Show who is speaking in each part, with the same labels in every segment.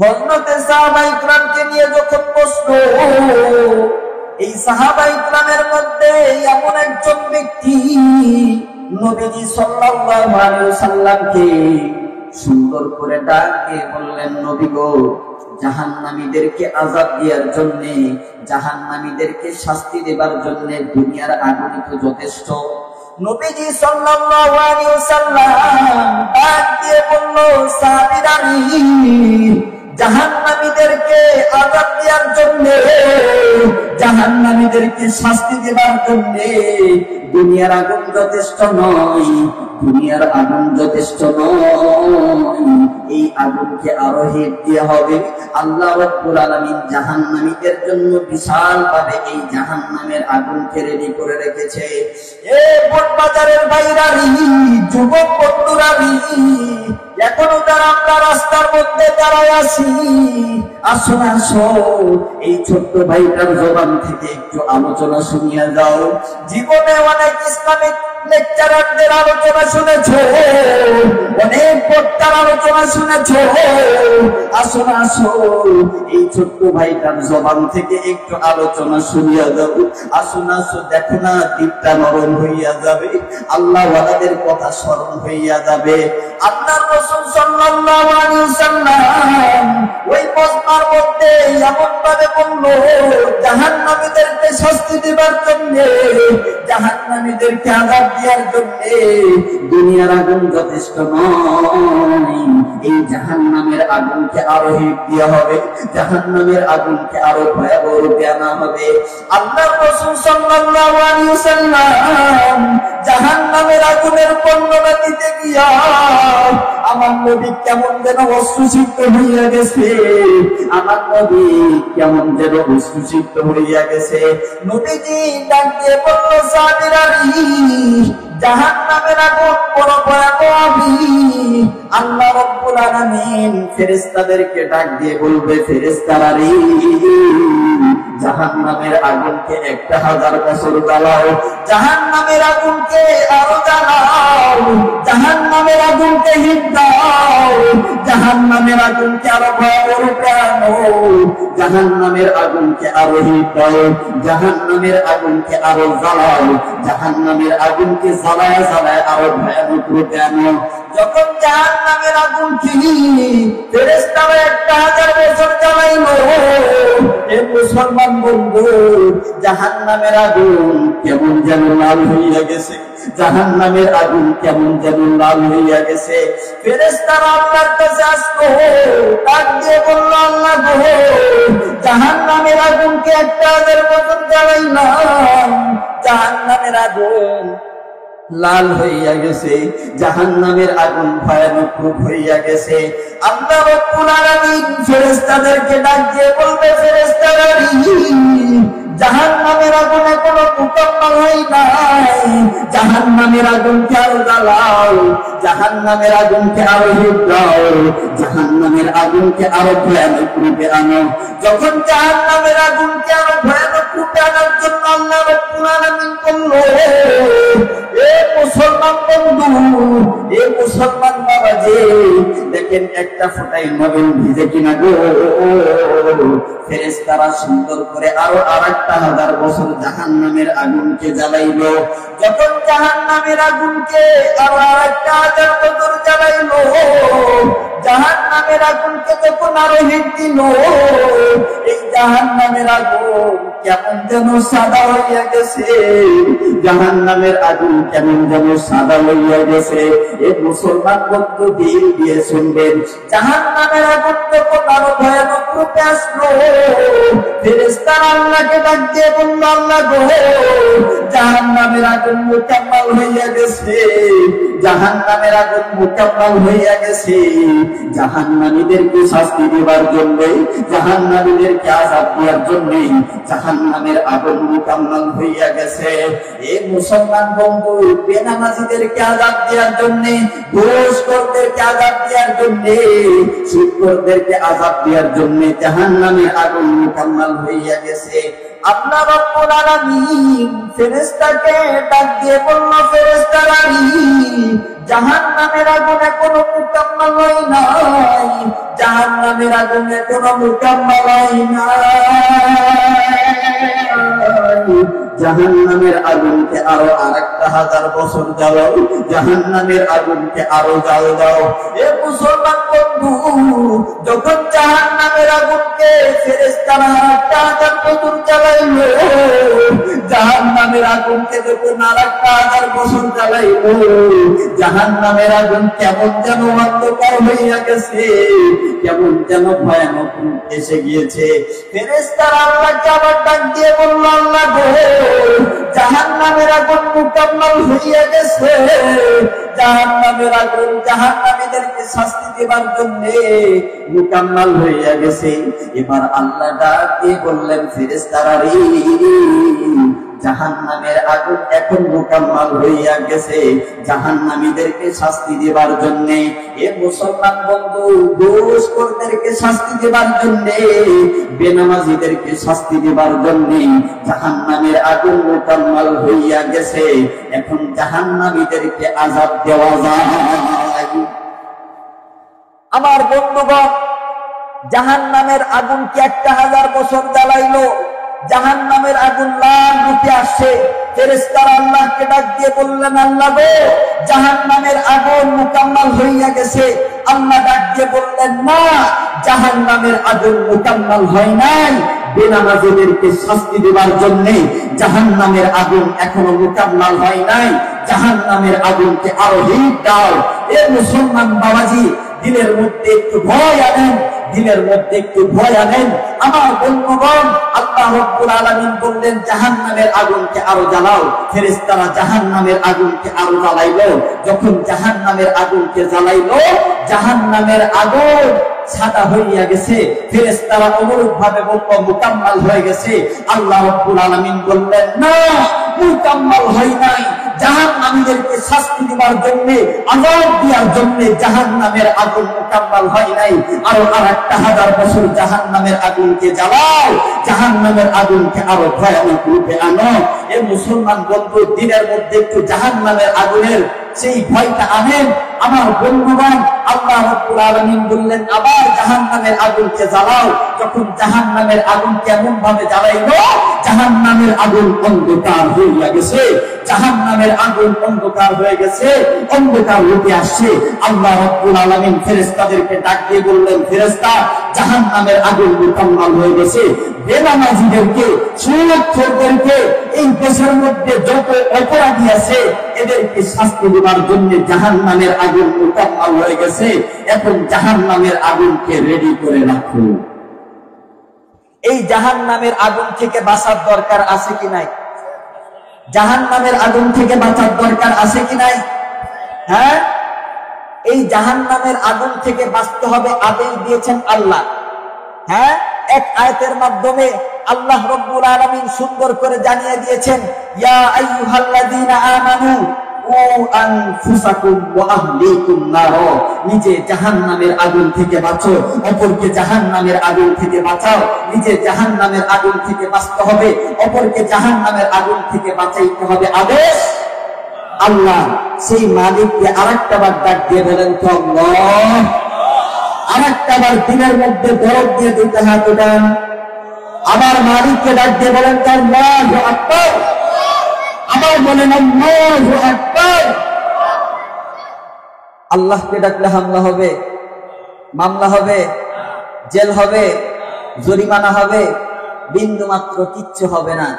Speaker 1: হযরতে সাহাবায়ে কিরামকে নিয়ে যখন প্রশ্ন, এই সাহাবায়ে কিরামের মধ্যে এমন একজন ব্যক্তি নবীজি সাল্লাল্লাহু আলাইহি ওয়াসাল্লামকে সুন্দর করে ডাক দিয়ে বললেন, নবী গো, জাহান্নামীদেরকে আযাব দেওয়ার জন্য, জাহান্নামীদেরকে শাস্তি দেবার জন্য দুনিয়ার আগুনই তো যথেষ্ট। নবীজি সাল্লাল্লাহু আলাইহি ওয়াসাল্লাম ডাক দিয়ে বলল, সাহাবীরা, জাহান্নামীদেরকে আযাব দেওয়ার জন্য, জাহান্নামীদেরকে শাস্তি দেবার জন্য দুনিয়ার আগুন যথেষ্ট নয়, দুনিয়ার আগুন যথেষ্ট নয়, এই আগুনকে আরো হেট দিয়ে হবে। আল্লাহ রাব্বুল আলামিন জাহান্নামীদের জন্য বিশাল ভাবে এই জাহান্নামের আগুনকে রেডি করে রেখেছে। এ বটবাজারের ভাইরারি, যুবক বন্ধুরারি, এখনো যারা আমরা রাস্তার মধ্যে দাঁড়ায় আছি, আসো না আসো, এই ছোট্ট ভাইটার জবান থেকে একটু আলোচনা শুনিয়ে যাও। জীবনে অনেক ইসলামিক লেকচারারদের আলোচনা শুনেছো, অনেক বক্তার আলোচনা শুনেছো, আসো না আসো, এই ছোট্ট ভাইটার জবান থেকে একটু আলোচনা শুনিয়ে যাও। আসো না আসো, দেখো না দিকটা নরম হইয়া যাবে, আল্লাহ ওয়ালাদের কথা স্মরণ হইয়া যাবে। আপনার রাসূল সাল্লাল্লাহু আলাইহি ওয়াসাল্লাম ওই মজমার মধ্যে এমন ভাবে বলল, জাহান্নামীদেরকে শাস্তি দেবার জন্য, জাহান্নামীদেরকে আযাব দেওয়ার জন্য দুনিয়ার আগুন যথেষ্ট নয়, এই জাহান্নামের আগুনকে আরো হিট দেওয়া হবে, জাহান্নামের আগুনকে আরো ভয়াবহ রূপে আনা হবে। আল্লাহর রাসূল সাল্লাল্লাহু আলাইহি ওয়াসাল্লাম জাহান্নামের আগুনের বর্ণনা দিতে গিয়া আমার নবী কেমন যেন অশ্রুসিক্ত হইয়া গেছে, আমার নবী কেমন যেন অশ্রুসিক্ত হইয়া গেছে। নবীজি ডাক দিয়ে বলল, সাহাবীরা, জাহান্নামের আগুন বড় ভয়াবহ। আল্লাহ রাব্বুল আলামিন ফেরেশতাদেরকে ডাক দিয়ে বলবে, ফেরেশতারা রে, জাহান্নামের আগুনকে 1000 বছর জ্বালাও, জাহান্নামের আগুনকে আরো জ্বালাও, জাহান্নামের আগুনকে হিট দাও, জাহান্নামের আগুনকে আরো ভয়াবহ রূপে আনো, জাহান্নামের আগুনকে আরো হিট দাও, জাহান্নামের আগুনকে আরো জ্বালাও, জাহান্নামের আগুনকে জ্বালায় জ্বালায় আরো ভয়ানক রূপে আনো। যখন জাহান্নামের আগুনকে ফেরেশতারা 1000 বছর জ্বালাইলো, এ মুসলমান বন্ধু, জাহান্নামের আগুন কেমন যেন লাল হইয়া গেছে, জাহান্নামের আগুন কেমন যেন লাল হইয়া গেছে। ফেরেশতারা আল্লাহর কাছে আসলো, ডাক দিয়ে বলল, আল্লাহ গো, জাহান্নামের আগুনকে 1000 বছর জ্বালাইলাম, জাহান্নামের আগুন লাল হইয়া গেছে, জাহান্নামের আগুন ভয়ানক রূপ হইয়া গেছে। আল্লাহ রাব্বুল আলামিন ফেরেশতাদেরকে ডাক দিয়ে বলবে, ফেরেশতারা, জাহান্নামের আগুন এখনো মুকাম্মাল হয় নাই, জাহান্নামের আগুনকে আরো জ্বালাও, জাহান্নামের আগুনকে আরো হিট দাও, জাহান্নামের আগুনকে আরো ভয়ানক রূপে আনো। যখন জাহান্নামের আগুনকে আরো ভয়ানক রূপে আনার জন্য আল্লাহ রাব্বুল আলামিন বলল, এ মুসলমান বন্ধু, এ মুসলমান বাবাজি, দেখেন একটা ফোঁটাই নবীন ভিজে কিনা গো। ফেরেশতারা সুন্দর করে আরো 1000 বছর জাহান্নামের আগুনকে জ্বালাইলো। যখন জাহান্নামের আগুনকে আরো 1000 বছর জ্বালাইলো, জাহান্নামের আগুনকে যখন আরো হিট দিল, এই জাহান্নামের আগুন কেমন যেন সাদা হইয়া গেছে, জাহান্নামের আগুন কেমন যেন সাদা হইয়া গেছে। এই মুসলমান বন্ধু দিল দিয়ে শুনবেন, জাহান্নামের আগুন যখন আরো ভয়ানক রূপে আসলো, ফেরেশতারা আল্লাহকে ডাক দিয়ে বলল, আল্লাহ গো, জাহান্নামের আগুন মুকাম্মাল হইয়া গেছে, জাহান্নামের আগুন মুকাম্মাল হইয়া গেছে, জাহান্নামীদেরকে শাস্তি দেবার জন্য, জাহান্নামীদেরকে আযাব দেওয়ার জন্য জাহান্নামের আগুন মুকাম্মাল হইয়া গেছে। এই মুসলমান বন্ধু, বেনামাজীদেরকে আযাব দেওয়ার জন্য, ঘুষখোরদেরকে আযাব দেওয়ার জন্য, সুদখোরদেরকে আযাব দেওয়ার জন্য জাহান্নামের আগুন মুকাম্মাল হইয়া গেছে। আল্লাহ রাব্বুল আলামিন ফেরেশতাকে ডাক দিয়ে বলল, ফেরেশতারা, জাহান্নামের আগুন এখনো মুকাম্মাল হয় নাই, জাহান্নামের আগুন এখনো মুকাম্মাল হয় নাই। জাহান্নামের আগুনকে আরো 1000 বছর জ্বালাও, জাহান্নামের আগুনকে আরো জ্বাল দাও। এ মুসলমান বন্ধু, যখন জাহান্নামের আগুনকে ফেরেশতারা 1000 বছর জ্বালাইলো, জাহান্নামের আগুনকে যখন 1000 বছর জ্বালাইলো, জাহান্নামের আগুন কেমন যেন অন্ধকার হইয়া গেছে, কেমন যেন ভয়ানক এসে গিয়েছে। ফেরেশতারা আল্লাহকে আবার ডাক দিয়ে বলল, আল্লাহ গো, জাহান্নামের আগুন মুকাম্মাল হইয়া গেছে, জাহান্নামের আগুন জাহান্নামীদেরকে শাস্তি দেবার জন্য মুকাম্মাল হইয়া গেছে। এবার আল্লাহ ডাক দিয়ে বললেন, ফেরেশতারা রে, জাহান্নামের আগুন এখন মুকাম্মাল হইয়া গেছে জাহান্নামীদেরকে শাস্তি দেবার জন্য। এ মুসলমান বন্ধু, দোষখোরদেরকে শাস্তি দেবার জন্য, বেনামাজিদেরকে শাস্তি দেবার জন্য জাহান্নামের আগুন মুকাম্মাল হইয়া গেছে। এখন জাহান্নামীদেরকে আযাব দেওয়া যায়। আমার বন্ধুগণ, জাহান্নামের আগুন কি 1000 বছর জ্বালাইলো, জাহান্নামের আগুন লাল রূপে আসছে। ফেরেশতারা আল্লাহকে ডাক দিয়ে বললেন, আল্লাহ গো, জাহান্নামের আগুন মুকাম্মাল হইয়া গেছে। আল্লাহ ডাক দিয়ে বললেন, না, জাহান্নামের আগুন মুকাম্মাল হয় নাই, বেনামাজিদেরকে শাস্তি দেবার জন্য জাহান্নামের আগুন এখনো মুকাম্মাল হয় নাই, জাহান্নামের আগুনকে আরো হিট দাও। এ মুসলমান বাবাজি, দিলের মধ্যে একটু ভয় আনেন, দিলের মধ্যে একটু ভয় আনেন। আমার বন্ধুগণ, আল্লাহ রাব্বুল আলামিন বললেন, জাহান্নামের আগুনকে আরো জ্বালাও। ফেরেশতারা জাহান্নামের আগুনকে আরো জ্বালাইলো। যখন জাহান্নামের আগুনকে জ্বালাইলো, জাহান্নামের আগুন সাদা হইয়া গেছে। ফেরেশতারা অনুরূপ ভাবে বলল, মুকাম্মাল হয়ে গেছে। আল্লাহ রাব্বুল আলামিন বললেন, না, মুকাম্মাল হয় নাই, জাহান্নামীদেরকে শাস্তি দেওয়ার জন্য, আযাব দেওয়ার জন্য জাহান্নামের আগুন মুকাম্মাল হয় নাই, আরো 1000 বছর জাহান্নামের আগুনকে জ্বালাও, জাহান্নামের আগুনকে আরো ভয়ানক রূপে আনো। এ মুসলমান বন্ধু, দিনের মধ্যে একটু জাহান্নামের আগুনের সেই ভয়টা আনেন। আমার বন্ধুগণ, আল্লাহ রাব্বুল আলামিন বললেন, আবার জাহান্নামের আগুনকে জ্বালাও। যখন জাহান্নামের আগুন কেমন ভাবে জ্বালাইলো, জাহান্নামের আগুন অন্ধকার হইয়া গেছে, জাহান্নামের আগুন অন্ধকার হয়ে গেছে, অন্ধকার রূপে আসছে। আল্লাহ রাব্বুল আলামিন ফেরেশতাদেরকে ডাক দিয়ে বললেন, ফেরেশতা, জাহান্নামের আগুন মুকাম্মাল হয়ে গেছে, বেনামাজিদেরকে, সুদখোরদেরকে, এই দেশের মধ্যে যত অপরাধী আছে এদেরকে শাস্তি দেওয়ার জন্য জাহান্নামের আগুন মুকাম্মাল হয়ে গেছে। এখন জাহান্নামের আগুনকে রেডি করে রাখো। এই জাহান্নামের আগুন থেকে বাঁচার দরকার আছে কি নাই? জাহান্নামের আগুন থেকে বাঁচার দরকার আছে কি নাই? হ্যাঁ, এই জাহান্নামের আগুন থেকে বাঁচতে হবে, আদেশ দিয়েছেন আল্লাহ। হ্যাঁ, এক আয়াতের মাধ্যমে আল্লাহ রাব্বুল আলামিন সুন্দর করে জানিয়ে দিয়েছেন, ইয়া আইয়ুহাল্লাযীনা আমানু ও আনফুসাকুম ওয়া আহলিকুম নার, নিজে জাহান্নামের আগুন থেকে বাঁচো, অপরকে জাহান্নামের আগুন থেকে বাঁচাও। নিজে জাহান্নামের আগুন থেকে বাঁচতে হবে, অপরকে জাহান্নামের আগুন থেকে বাঁচাইতে হবে। আদেশ আল্লাহ। সেই মালিককে আরেকটা বার ডাক দিয়ে বলেন তো আল্লাহ। আরেকটা বার দিনের মধ্যে দরদ দিয়ে দুইটা হাত উঠান, আবার মালিককে ডাক দিয়ে বলেন তো আল্লাহু আকবার। আবার বলেন আল্লাহু আকবার। আল্লাহকে ডাকলে হামলা হবে, মামলা হবে, জেল হবে, জরিমানা হবে, বিন্দু মাত্র কিচ্ছু হবে না।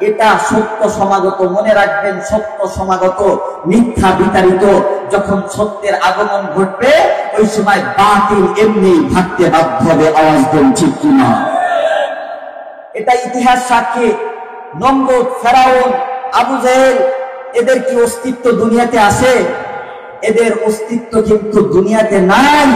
Speaker 1: এটা সত্য সমাগত, মনে রাখবেন, সত্য সমাগত, মিথ্যা বিতাড়িত। যখন সত্যের আগমন ঘটবে, ওই সময় বাতিল এমনি ভাগতে বাধ্য হবে। আওয়াজ দেন ঠিক কিনা? এটা ইতিহাস সাক্ষী। নমরুদ, ফেরাউন, আবু জেহেল, এদের কি অস্তিত্ব দুনিয়াতে আছে? এদের অস্তিত্ব কিন্তু দুনিয়াতে নাই।